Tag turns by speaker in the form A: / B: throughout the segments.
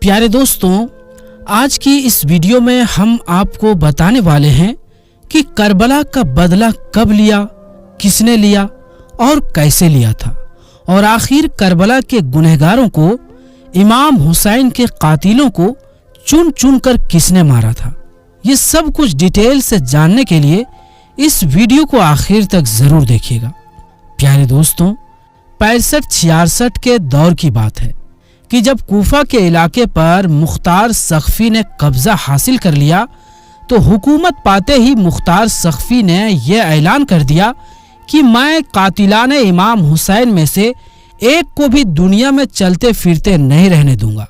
A: پیارے دوستوں، آج کی اس ویڈیو میں ہم آپ کو بتانے والے ہیں کہ کربلا کا بدلہ کب لیا، کس نے لیا اور کیسے لیا تھا، اور آخر کربلا کے گنہگاروں کو، امام حسین کے قاتلوں کو چن چن کر کس نے مارا تھا۔ یہ سب کچھ ڈیٹیل سے جاننے کے لیے اس ویڈیو کو آخر تک ضرور دیکھیے گا۔ پیارے دوستوں، 65-66 کے دور کی بات ہے کہ جب کوفہ کے علاقے پر مختار سقفی نے قبضہ حاصل کر لیا تو حکومت پاتے ہی مختار سقفی نے یہ اعلان کر دیا کہ میں قاتلان امام حسین میں سے ایک کو بھی دنیا میں چلتے پھرتے نہیں رہنے دوں گا۔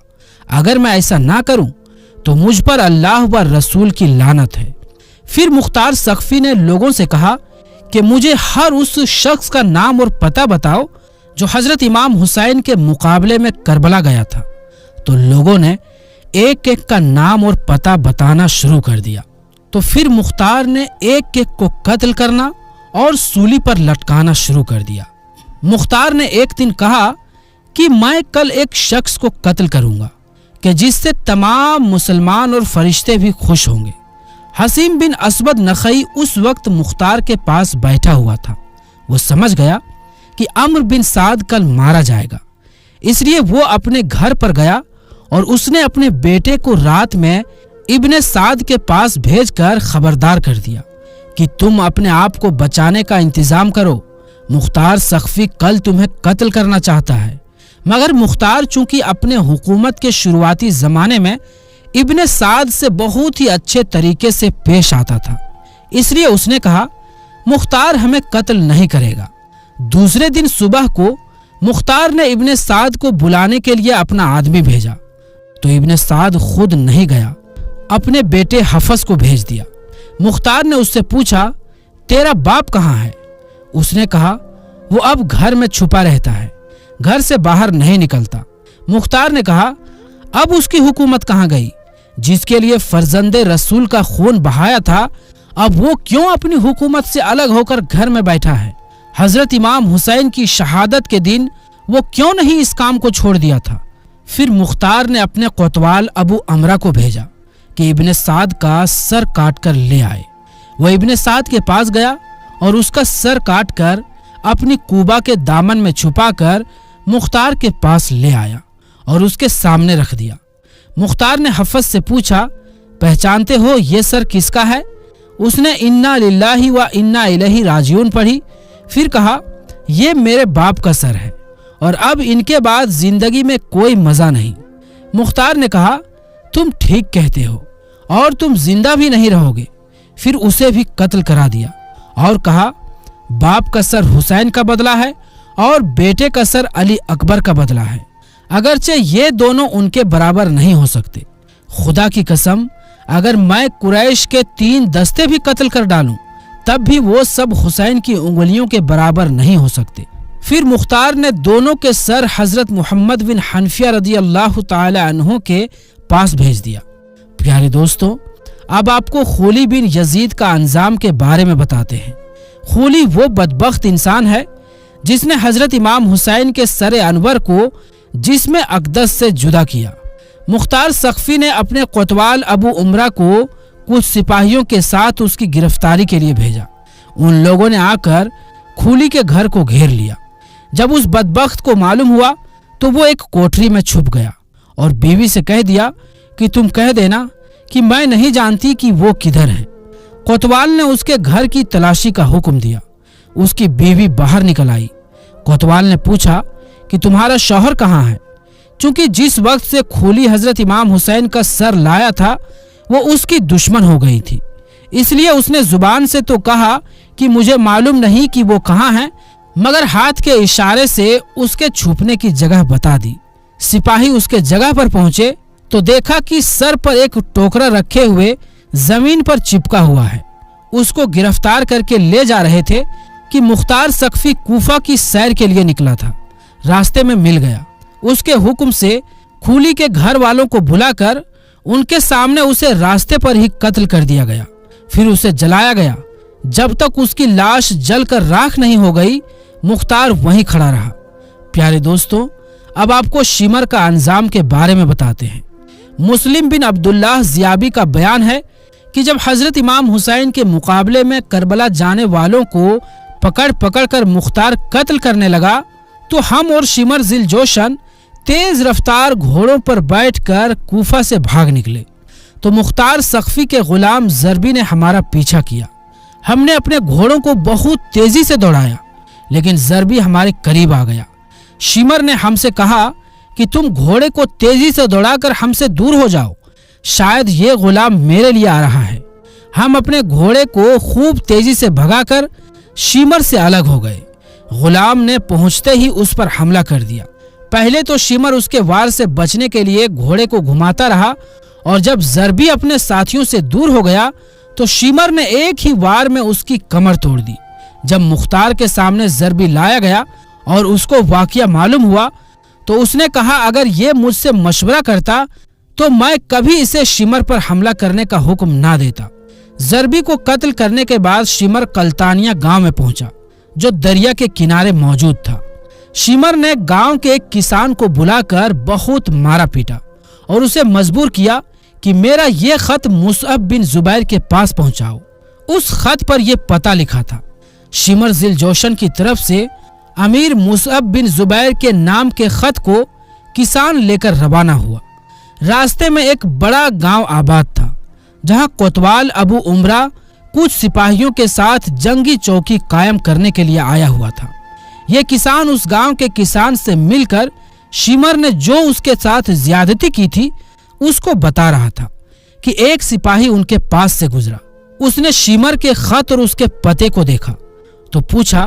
A: اگر میں ایسا نہ کروں تو مجھ پر اللہ و رسول کی لعنت ہے۔ پھر مختار سقفی نے لوگوں سے کہا کہ مجھے ہر اس شخص کا نام اور پتہ بتاؤ جو حضرت امام حسین کے مقابلے میں کربلا گیا تھا۔ تو لوگوں نے ایک ایک کا نام اور پتہ بتانا شروع کر دیا۔ تو پھر مختار نے ایک ایک کو قتل کرنا اور سولی پر لٹکانا شروع کر دیا۔ مختار نے ایک دن کہا کہ میں کل ایک شخص کو قتل کروں گا کہ جس سے تمام مسلمان اور فرشتے بھی خوش ہوں گے۔ حسیم بن اسود نخعی اس وقت مختار کے پاس بیٹھا ہوا تھا۔ وہ سمجھ گیا کہ عمرو بن سعد کل مارا جائے گا، اس لیے وہ اپنے گھر پر گیا اور اس نے اپنے بیٹے کو رات میں ابن سعد کے پاس بھیج کر خبردار کر دیا کہ تم اپنے آپ کو بچانے کا انتظام کرو، مختار سقفی کل تمہیں قتل کرنا چاہتا ہے۔ مگر مختار چونکہ اپنے حکومت کے شروعاتی زمانے میں ابن سعد سے بہت ہی اچھے طریقے سے پیش آتا تھا، اس لیے اس نے کہا مختار ہمیں قتل نہیں کرے گا۔ دوسرے دن صبح کو مختار نے ابن سعد کو بلانے کے لیے اپنا آدمی بھیجا تو ابن سعد خود نہیں گیا، اپنے بیٹے حفص کو بھیج دیا۔ مختار نے اس سے پوچھا تیرا باپ کہاں ہے؟ اس نے کہا وہ اب گھر میں چھپا رہتا ہے، گھر سے باہر نہیں نکلتا۔ مختار نے کہا اب اس کی حکومت کہاں گئی؟ جس کے لیے فرزند رسول کا خون بہایا تھا، اب وہ کیوں اپنی حکومت سے الگ ہو کر گھر میں بیٹھا ہے؟ حضرت امام حسین کی شہادت کے دن وہ کیوں نہیں اس کام کو چھوڑ دیا تھا؟ پھر مختار نے اپنے کوتوال ابو امرہ کو بھیجا کہ ابن سعد کا سر کاٹ کر لے آئے۔ وہ ابن سعد کے پاس گیا اور اس کا سر کاٹ کر اپنی کوبہ کے دامن میں چھپا کر مختار کے پاس لے آیا اور اس کے سامنے رکھ دیا۔ مختار نے حفص سے پوچھا پہچانتے ہو یہ سر کس کا ہے؟ اس نے انا للہ و انا الیہ راجعون پڑھی، پھر کہا یہ میرے باپ کا سر ہے اور اب ان کے بعد زندگی میں کوئی مزہ نہیں۔ مختار نے کہا تم ٹھیک کہتے ہو اور تم زندہ بھی نہیں رہو گے۔ پھر اسے بھی قتل کرا دیا اور کہا باپ کا سر حسین کا بدلہ ہے اور بیٹے کا سر علی اکبر کا بدلہ ہے، اگرچہ یہ دونوں ان کے برابر نہیں ہو سکتے۔ خدا کی قسم اگر میں قریش کے 3 دستے بھی قتل کر ڈالوں تب بھی وہ سب حسین کی انگلیوں کے برابر نہیں ہو سکتے۔ پھر مختار نے دونوں کے سر حضرت محمد بن حنفیہ رضی اللہ تعالی عنہ کے پاس بھیج دیا۔ پیارے دوستوں، اب آپ کو خولی بن یزید کا انجام کے بارے میں بتاتے ہیں۔ خولی وہ بدبخت انسان ہے جس نے حضرت امام حسین کے سر انور کو جسم اقدس سے جدا کیا۔ مختار سقفی نے اپنے کوتوال ابو امرہ کو کچھ سپاہیوں کے ساتھ اس کی گرفتاری کے لیے بھیجا۔ ان لوگوں نے آ کر خولی کے گھر کو گھیر لیا۔ جب اس بدبخت کو معلوم ہوا تو وہ ایک کوٹری میں چھپ گیا اور بیوی سے کہہ دیا کہ تم کہہ دینا کہ میں نہیں جانتی کہ وہ کدھر ہیں۔ کوتوال نے اس کے گھر کی تلاشی کا حکم دیا۔ اس کی بیوی باہر نکل آئی۔ کوتوال نے پوچھا کہ تمہارا شوہر کہاں ہے؟ چونکہ جس وقت سے خولی حضرت امام حسین کا سر لایا تھا وہ اس کی دشمن ہو گئی تھی، اس لیے اس نے زبان سے تو کہا کہ مجھے معلوم نہیں کہ وہ کہاں ہیں، مگر ہاتھ کے اشارے سے اس کے چھپنے کی جگہ بتا دی۔ سپاہی اس کے جگہ پر پہنچے تو دیکھا کہ سر پر ایک ٹوکرا رکھے ہوئے زمین پر چپکا ہوا ہے۔ اس کو گرفتار کر کے لے جا رہے تھے کہ مختار سقفی کوفہ کی سیر کے لیے نکلا تھا۔ راستے میں مل گیا۔ اس کے حکم سے خولی کے گھر والوں کو بلا کر ان کے سامنے اسے راستے پر ہی قتل کر دیا گیا۔ پھر اسے جلایا گیا۔ جب تک اس کی لاش جل کر راکھ نہیں ہو گئی مختار وہیں کھڑا رہا۔ پیارے دوستوں، اب آپ کو شمر کا انجام کے بارے میں بتاتے ہیں۔ मुस्लिम बिन अब्दुल्लाह ज़ियाबी का बयान है कि जब हजरत इमाम हुसैन के मुकाबले में करबला जाने वालों को पकड़ पकड़ कर मुख्तार कत्ल करने लगा तो हम और शिमर जिल जोशन तेज रफ्तार घोड़ों पर बैठकर कूफा से भाग निकले। तो मुख्तार सख्फी के गुलाम ज़रबी ने हमारा पीछा किया। हमने अपने घोड़ों को बहुत तेजी से दौड़ाया, लेकिन ज़रबी हमारे करीब आ गया। शिमर ने हमसे कहा कि तुम घोड़े को तेजी से दौड़ाकर हमसे दूर हो जाओ, शायद ये गुलाम मेरे लिए आ रहा है। हम अपने घोड़े को खूब तेजी से भगाकर शिमर से अलग हो गए। गुलाम ने पहुंचते ही उस पर हमला कर दिया। पहले तो शिमर उसके वार से बचने के लिए घोड़े को घुमाता रहा, और जब ज़रबी अपने साथियों से दूर हो गया तो शिमर ने एक ही वार में उसकी कमर तोड़ दी। जब मुख्तार के सामने ज़रबी लाया गया और उसको वाक़या मालूम हुआ तो उसने कहा, अगर ये मुझसे मशवरा करता तो मैं कभी इसे शिमर पर हमला करने का हुक्म ना देता। ज़रबी को कत्ल करने के बाद शिमर कल्तानिया गांव में पहुंचा, जो दरिया के किनारे मौजूद था। शिमर ने गांव के एक किसान को बुलाकर बहुत मारा पीटा और उसे मजबूर किया कि मेरा ये खत मुसअब बिन जुबैर के पास पहुंचाओ। उस खत पर यह पता लिखा था। शिमर जिल जोशन की तरफ से अमीर मुसअब बिन जुबैर के नाम के खत को किसान लेकर रवाना हुआ। रास्ते में एक बड़ा गांव आबाद था, जहां कोतवाल अबू उमरा कुछ सिपाहियों के साथ जंगी चौकी कायम करने के लिए आया हुआ था। यह किसान उस गांव के किसान से मिलकर शिमर ने जो उसके साथ ज्यादती की थी उसको बता रहा था कि एक सिपाही उनके पास से गुजरा। उसने शिमर के खत और उसके पते को देखा तो पूछा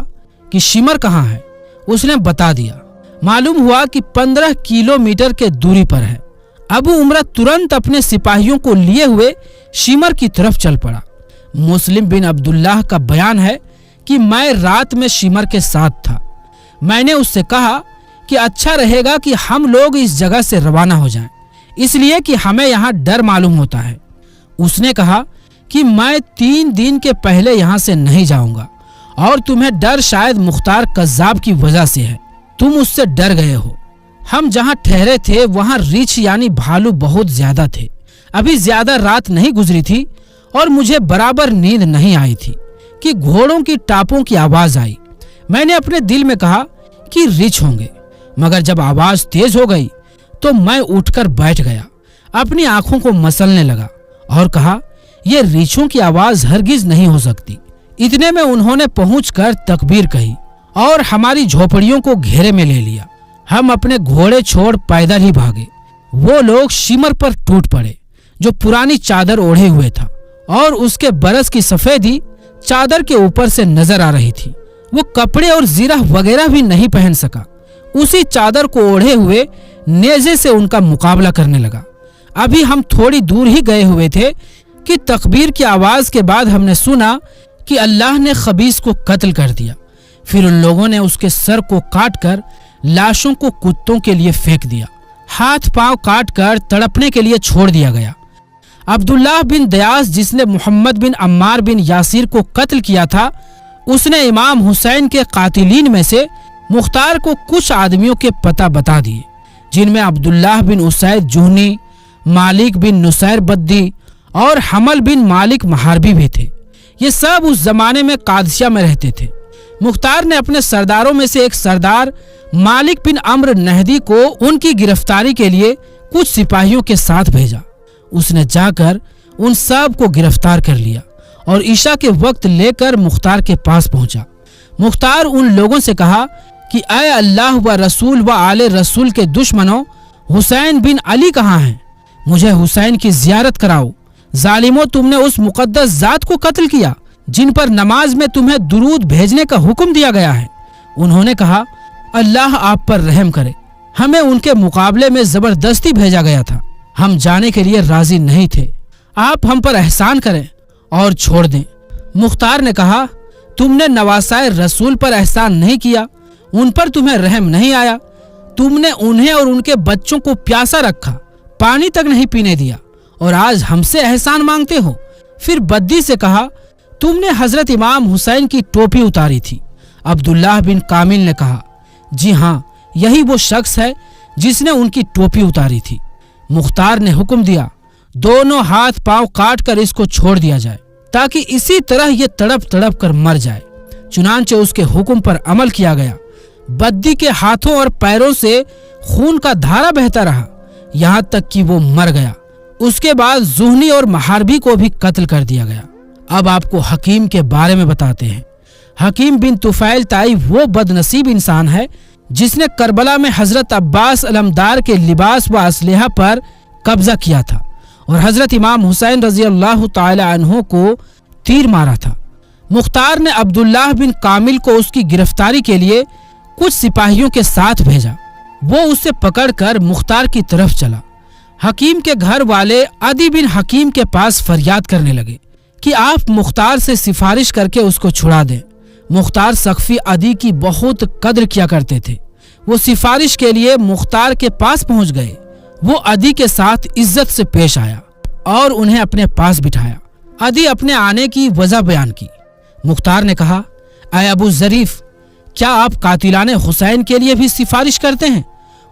A: कि शिमर कहाँ है। उसने बता दिया। मालूम हुआ कि 15 किलोमीटर के दूरी पर है। अबू उमरा तुरंत अपने सिपाहियों को लिए हुए शिमर की तरफ चल पड़ा। मुस्लिम बिन अब्दुल्लाह का बयान है कि मैं रात में शिमर के साथ था। मैंने उससे कहा कि अच्छा रहेगा कि हम लोग इस जगह से रवाना हो जाएं, इसलिए कि हमें यहाँ डर मालूम होता है। उसने कहा कि मैं 3 दिन के पहले यहाँ से नहीं जाऊंगा और तुम्हें डर शायद मुख्तार कज़्ज़ाब की वजह से है। तुम उससे डर गए हो। हम जहाँ ठहरे थे वहाँ रीछ यानी भालू बहुत ज्यादा थे। अभी ज्यादा रात नहीं गुजरी थी और मुझे बराबर नींद नहीं आई थी कि घोड़ों की टापों की आवाज आई। मैंने अपने दिल में कहा कि रीछ होंगे, मगर जब आवाज तेज हो गई तो मैं उठकर बैठ गया, अपनी आंखों को मसलने लगा और कहा, यह रीछों की आवाज हरगिज नहीं हो सकती। इतने में उन्होंने पहुंचकर तकबीर कही और हमारी झोपड़ियों को घेरे में ले लिया। हम अपने घोड़े छोड़ पैदल ही भागे। वो लोग शिमर पर टूट पड़े, जो पुरानी चादर ओढ़े हुए था और उसके बरस की सफेदी चादर के ऊपर से नजर आ रही थी। वो कपड़े और जीरा वगैरह भी नहीं पहन सका। उसी चादर को ओढ़े हुए नेज़े से उनका मुकाबला करने लगा। अभी हम थोड़ी दूर ही गए हुए थे कि तकबीर की आवाज के बाद हमने सुना कि अल्लाह ने खबीस को कत्ल कर दिया। फिर उन लोगों ने उसके सर को काटकर लाशों को कुत्तों के लिए फेंक दिया। हाथ पांव काटकर तड़पने के लिए छोड़ दिया गया। अब्दुल्लाह बिन दयास, जिसने मोहम्मद बिन अम्मार बिन यासिर को कत्ल किया था, उसने इमाम हुसैन के कातिलीन में से मुख्तार को कुछ आदमियों के पता बता दिए, जिनमें अब्दुल्लाह बिन उसैद जुहनी, मालिक बिन नुसैर बद्दी और हमल बिन मालिक महारबी भी थे। ये सब उस जमाने में कादसिया में रहते थे। मुख्तार ने अपने सरदारों में से एक सरदार मालिक बिन अम्र नहदी को उनकी गिरफ्तारी के लिए कुछ सिपाहियों के साथ भेजा। उसने जाकर उन सब को गिरफ्तार कर लिया और ईशा के वक्त लेकर मुख्तार के पास पहुंचा। मुख्तार उन लोगों से कहा कि ऐ अल्लाह व रसूल व आले रसूल के दुश्मनों, हुसैन बिन अली कहाँ हैं? मुझे हुसैन की जियारत कराओ। जालिमों, तुमने उस मुकद्दस जात को कत्ल किया जिन पर नमाज में तुम्हें दुरूद भेजने का हुक्म दिया गया है। उन्होंने कहा, अल्लाह आप पर रहम करे, हमें उनके मुकाबले में जबरदस्ती भेजा गया था। हम जाने के लिए राजी नहीं थे। आप हम पर एहसान करें और छोड़ दें। मुख्तार ने कहा, तुमने नवासाए रसूल पर एहसान नहीं किया, उन पर तुम्हें रहम नहीं आया। तुमने उन्हें और उनके बच्चों को प्यासा रखा, पानी तक नहीं पीने दिया, और आज हमसे एहसान मांगते हो। फिर बद्दी से कहा, तुमने हजरत इमाम हुसैन की टोपी उतारी थी। अब्दुल्लाह बिन कामिल ने कहा, जी हाँ, यही वो शख्स है जिसने उनकी टोपी उतारी थी। मुख्तार ने हुक्म दिया, दोनों हाथ पांव काट कर इसको छोड़ दिया जाए ताकि इसी तरह ये तड़प तड़प कर मर जाए। चुनांचे उसके हुक्म पर अमल किया गया। बद्दी के हाथों और पैरों से खून का धारा बहता रहा, यहाँ तक कि वो मर गया। उसके बाद जुहनी और महारबी को भी कत्ल कर दिया गया। अब आपको हकीम के बारे में बताते हैं। हकीम बिन तुफैल ताई वो बदनसीब इंसान है जिसने करबला में हजरत अब्बास अलमदार के लिबास व असलहा पर कब्जा किया था और हजरत इमाम हुसैन रजी अल्लाह ताला अन्हु को तीर मारा था। मुख्तार ने अब्दुल्लाह बिन कामिल को उसकी गिरफ्तारी के लिए कुछ सिपाहियों के साथ भेजा। वो उसे पकड़कर मुख्तार की तरफ चला। हकीम के घर वाले अदी बिन हकीम के पास फरियाद करने लगे कि आप मुख्तार से सिफारिश करके उसको छुड़ा दें। मुख्तार सख्फी अदी की बहुत कद्र किया करते थे। वो सिफारिश के लिए मुख्तार के पास पहुंच गए। वो अदी के साथ इज्जत से पेश आया और उन्हें अपने पास बिठाया। अदी अपने आने की वजह बयान की। मुख्तार ने कहा, ऐ अबू जरीफ, क्या आप कातिलाने हुसैन के लिए भी सिफारिश करते हैं?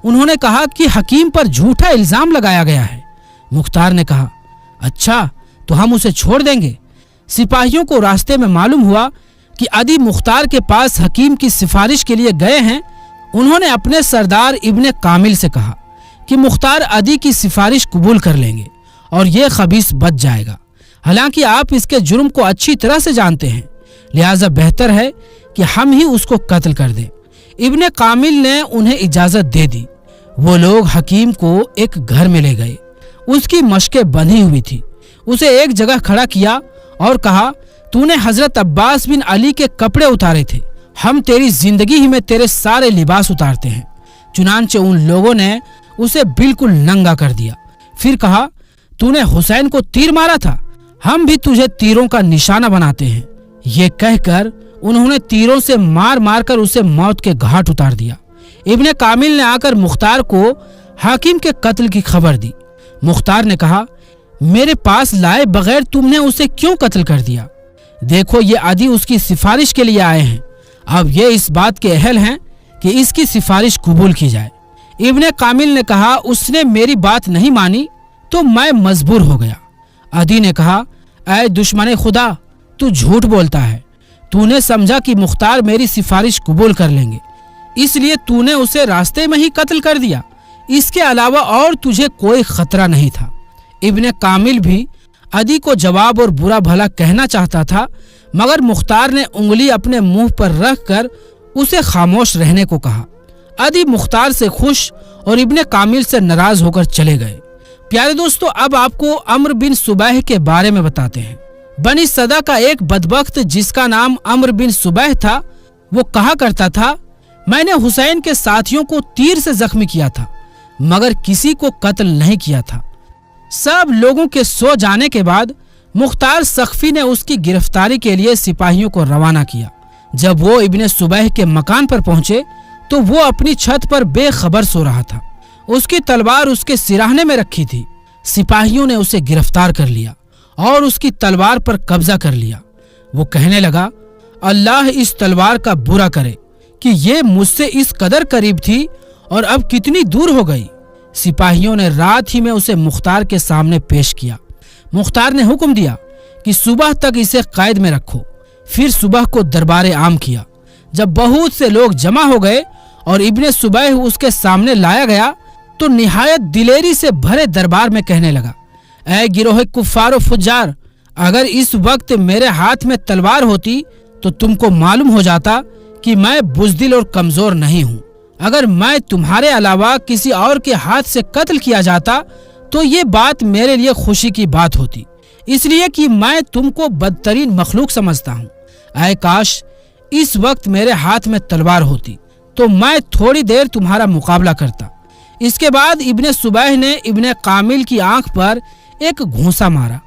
A: उन्होंने कहा कि हकीम पर झूठा इल्जाम लगाया गया है। मुख्तार ने कहा, अच्छा तो हम उसे छोड़ देंगे। सिपाहियों को रास्ते में मालूम हुआ कि अदी मुख्तार के पास हकीम की सिफारिश के लिए गए हैं। उन्होंने अपने सरदार इब्ने कामिल से कहा कि मुख्तार अदी की सिफारिश कबूल कर लेंगे और ये खबीस बच जाएगा। हालांकि आप इसके जुर्म को अच्छी तरह से जानते हैं, लिहाजा बेहतर है कि हम ही उसको कत्ल कर दें। इब्ने कामिल ने उन्हें इजाजत दे दी। वो लोग हकीम को एक घर में ले गए। उसकी मशकें बंधी हुई थी। उसे एक जगह खड़ा किया और कहा, तूने हजरत अब्बास बिन अली के कपड़े उतारे थे, हम तेरी जिंदगी ही में तेरे सारे लिबास उतारते हैं। चुनांचे उन लोगों ने उसे बिल्कुल नंगा कर दिया। फिर कहा, तूने हुसैन को तीर मारा था, हम भी तुझे तीरों का निशाना बनाते हैं। ये कहकर उन्होंने तीरों से मार मार कर उसे मौत के घाट उतार दिया। इब्ने कामिल ने आकर मुख्तार को हाकिम के कत्ल की खबर दी। मुख्तार ने कहा, मेरे पास लाए बगैर तुमने उसे क्यों कत्ल कर दिया? देखो, ये आदि उसकी सिफारिश के लिए आए हैं। अब ये इस बात के अहल हैं कि इसकी सिफारिश कबूल की जाए। इब्ने कामिल ने कहा, उसने मेरी बात नहीं मानी तो मैं मजबूर हो गया। अदी ने कहा, ऐ दुश्मन खुदा, तू झूठ बोलता है। तूने समझा कि मुख्तार मेरी सिफारिश कबूल कर लेंगे, इसलिए तूने उसे रास्ते में ही कत्ल कर दिया। इसके अलावा और तुझे कोई खतरा नहीं था। इब्ने कामिल भी अदी को जवाब और बुरा भला कहना चाहता था, मगर मुख्तार ने उंगली अपने मुंह पर रखकर उसे खामोश रहने को कहा। अदी मुख्तार से खुश और इब्ने कामिल से नाराज होकर चले गए। प्यारे दोस्तों, अब आपको अम्र बिन सुबैह के बारे में बताते हैं। बनी सदा का एक बदबख्त जिसका नाम अम्र बिन सुबैह था, वो कहा करता था, मैंने हुसैन के साथियों को तीर से जख्मी किया था मगर किसी को कत्ल नहीं किया था। सब लोगों के सो जाने के बाद मुख्तार सख्फी ने उसकी गिरफ्तारी के लिए सिपाहियों को रवाना किया। जब वो इब्ने सुबैह के मकान पर पहुंचे तो वो अपनी छत पर बेखबर सो रहा था। उसकी तलवार उसके सिराहने में रखी थी। सिपाहियों ने उसे गिरफ्तार कर लिया और उसकी तलवार पर कब्जा कर लिया। वो कहने लगा, अल्लाह इस तलवार का बुरा करे कि ये मुझसे इस कदर करीब थी और अब कितनी दूर हो गई। सिपाहियों ने रात ही में उसे मुख्तार के सामने पेश किया। मुख्तार ने हुक्म दिया कि सुबह तक इसे कैद में रखो। फिर सुबह को दरबार आम किया। जब बहुत से लोग जमा हो गए और इब्ने सुबैह उसके सामने लाया गया तो निहायत दिलेरी से भरे दरबार में कहने लगा, ऐ गिरोह कुफ्फार व फुज्जार, अगर इस वक्त मेरे हाथ में तलवार होती तो तुमको मालूम हो जाता कि मैं बुज़दिल और कमजोर नहीं हूँ। अगर मैं तुम्हारे अलावा किसी और के हाथ से कत्ल किया जाता तो ये बात मेरे लिए खुशी की बात होती, इसलिए कि मैं तुमको बदतरीन मखलूक समझता हूँ। ऐ काश इस वक्त मेरे हाथ में तलवार होती तो मैं थोड़ी देर तुम्हारा मुकाबला करता। इसके बाद इब्ने सुबैह ने इब्ने कामिल की आंख पर एक घूंसा मारा।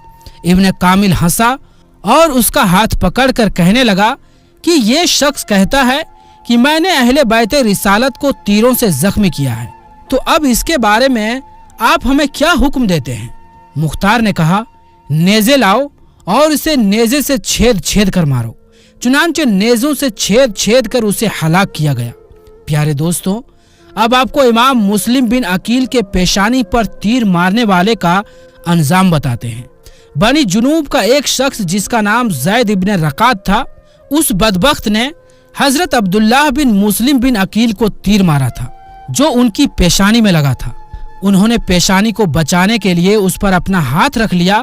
A: इब्ने कामिल हंसा और उसका हाथ पकड़कर कहने लगा कि ये शख्स कहता है कि मैंने अहले बैत रिसालत को तीरों से जख्मी किया है, तो अब इसके बारे में आप हमें क्या हुक्म देते हैं? मुख्तार ने कहा, नेज़े लाओ और इसे नेज़े से छेद छेद कर मारो। चुनांचे नेज़ों से छेद छेद कर उसे हलाक किया गया। प्यारे दोस्तों, اب آپ کو امام مسلم بن عقیل کے پیشانی پر تیر مارنے والے کا انجام بتاتے ہیں۔ بنی جنوب کا ایک شخص جس کا نام زید ابن رقات تھا، اس بدبخت نے حضرت عبداللہ بن مسلم بن عقیل کو تیر مارا تھا جو ان کی پیشانی میں لگا تھا۔ انہوں نے پیشانی کو بچانے کے لیے اس پر اپنا ہاتھ رکھ لیا،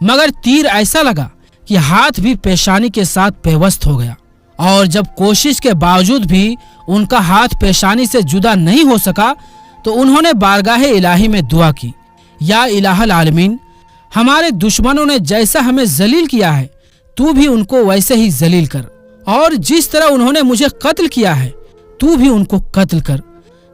A: مگر تیر ایسا لگا کہ ہاتھ بھی پیشانی کے ساتھ پیوست ہو گیا، اور جب کوشش کے باوجود بھی ان کا ہاتھ پیشانی سے جدا نہیں ہو سکا تو انہوں نے بارگاہ الہی میں دعا کی، یا الہ العالمین، ہمارے دشمنوں نے جیسا ہمیں ذلیل کیا ہے تو بھی ان کو ویسے ہی ذلیل کر، اور جس طرح انہوں نے مجھے قتل کیا ہے تو بھی ان کو قتل کر۔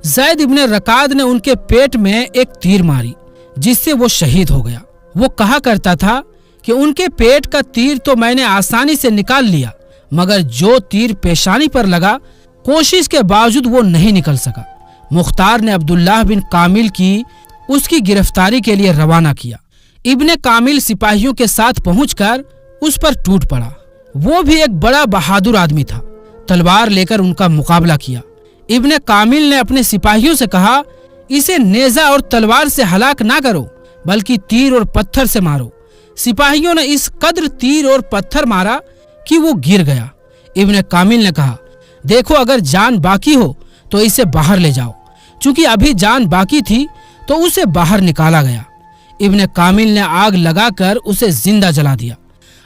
A: زید ابن رقاد نے ان کے پیٹ میں ایک تیر ماری جس سے وہ شہید ہو گیا۔ وہ کہا کرتا تھا کہ ان کے پیٹ کا تیر تو میں نے آسانی سے نکال لیا، مگر جو تیر پیشانی پر لگا کوشش کے باوجود وہ نہیں نکل سکا۔ مختار نے عبداللہ بن کامل کی اس کی گرفتاری کے لیے روانہ کیا۔ ابن کامل سپاہیوں کے ساتھ پہنچ کر اس پر ٹوٹ پڑا۔ وہ بھی ایک بڑا بہادر آدمی تھا، تلوار لے کر ان کا مقابلہ کیا۔ ابن کامل نے اپنے سپاہیوں سے کہا، اسے نیزہ اور تلوار سے ہلاک نہ کرو بلکہ تیر اور پتھر سے مارو۔ سپاہیوں نے اس قدر تیر اور پتھر مارا کہ وہ گر گیا۔ ابن کامل نے کہا، دیکھو اگر جان باقی ہو تو اسے باہر لے جاؤ۔ چونکہ ابھی جان باقی تھی تو اسے باہر نکالا گیا۔ ابن کامل نے آگ لگا کر اسے زندہ جلا دیا۔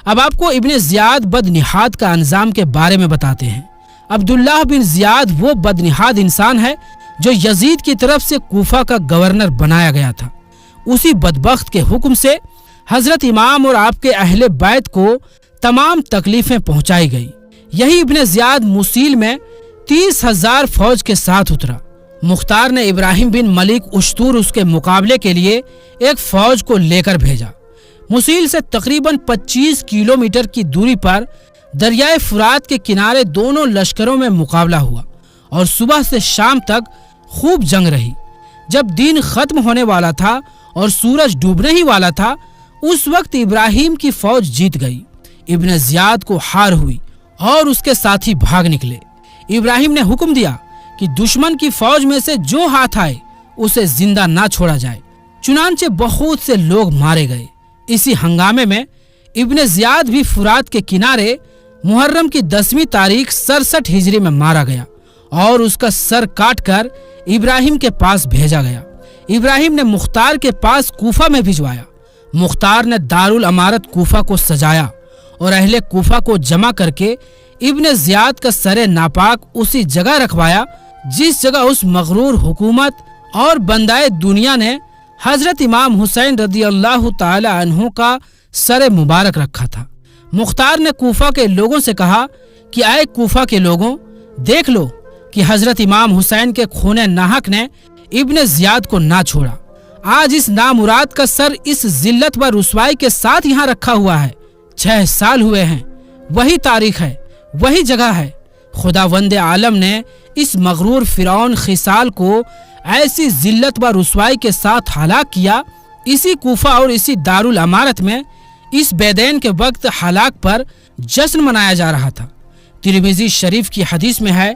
A: اب آپ کو ابن زیاد بدنہاد کا انجام کے بارے میں بتاتے ہیں۔ عبداللہ بن زیاد وہ بدنہاد انسان ہے جو یزید کی طرف سے کوفہ کا گورنر بنایا گیا تھا۔ اسی بدبخت کے حکم سے حضرت امام اور آپ کے اہل بیت کو تمام تکلیفیں پہنچائی گئی۔ یہی ابن زیاد موصل میں 30,000 فوج کے ساتھ اترا۔ مختار نے ابراہیم بن ملک اشتور اس کے مقابلے کے لیے ایک فوج کو لے کر بھیجا۔ موصل سے تقریباً 25 کلومیٹر کی دوری پر دریائے فرات کے کنارے دونوں لشکروں میں مقابلہ ہوا اور صبح سے شام تک خوب جنگ رہی۔ جب دن ختم ہونے والا تھا اور سورج ڈوبنے ہی والا تھا، اس وقت ابراہیم کی فوج جیت گئی۔ ابن زیاد کو ہار ہوئی اور اس کے ساتھی بھاگ نکلے۔ ابراہیم نے حکم دیا کہ دشمن کی فوج میں سے جو ہاتھ آئے اسے زندہ نہ چھوڑا جائے۔ چنانچہ بہت سے لوگ مارے گئے۔ اسی ہنگامے میں ابن زیاد بھی فرات کے کنارے محرم کی 10ویں تاریخ 67 ہجری میں مارا گیا اور اس کا سر کاٹ کر ابراہیم کے پاس بھیجا گیا۔ ابراہیم نے مختار کے پاس کوفہ میں بھجوایا۔ مختار نے دارالامارت کوفہ کو سجایا اور اہل کوفہ کو جمع کر کے ابن زیاد کا سر ناپاک اسی جگہ رکھوایا جس جگہ اس مغرور حکومت اور بندائے دنیا نے حضرت امام حسین رضی اللہ تعالی عنہ کا سر مبارک رکھا تھا۔ مختار نے کوفہ کے لوگوں سے کہا کہ اے کوفہ کے لوگوں، دیکھ لو کہ حضرت امام حسین کے خون ناحق نے ابن زیاد کو نہ چھوڑا۔ آج اس نامراد کا سر اس ذلت و رسوائی کے ساتھ یہاں رکھا ہوا ہے۔ 6 سال ہوئے ہیں، وہی تاریخ ہے، وہی جگہ ہے۔ خداوند عالم نے اس مغرور فرعون خصال کو ایسی ذلت و رسوائی کے ساتھ ہلاک کیا۔ اسی کوفہ اور اسی دارالامارت میں اس بیدین کے وقت ہلاک پر جشن منایا جا رہا تھا۔ ترمذی شریف کی حدیث میں ہے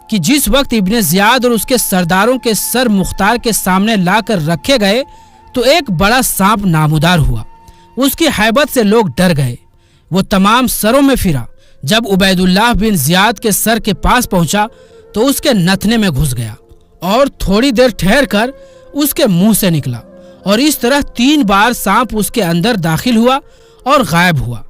A: کہ جس وقت ابن زیاد اور اس کے سرداروں کے سر مختار کے سامنے لا کر رکھے گئے تو ایک بڑا سانپ نامودار ہوا۔ اس کی ہیبت سے لوگ ڈر گئے۔ وہ تمام سروں میں پھرا۔ جب عبید اللہ بن زیاد کے سر کے پاس پہنچا تو اس کے نتنے میں گھس گیا اور تھوڑی دیر ٹھہر کر اس کے منہ سے نکلا، اور اس طرح 3 بار سانپ اس کے اندر داخل ہوا اور غائب ہوا۔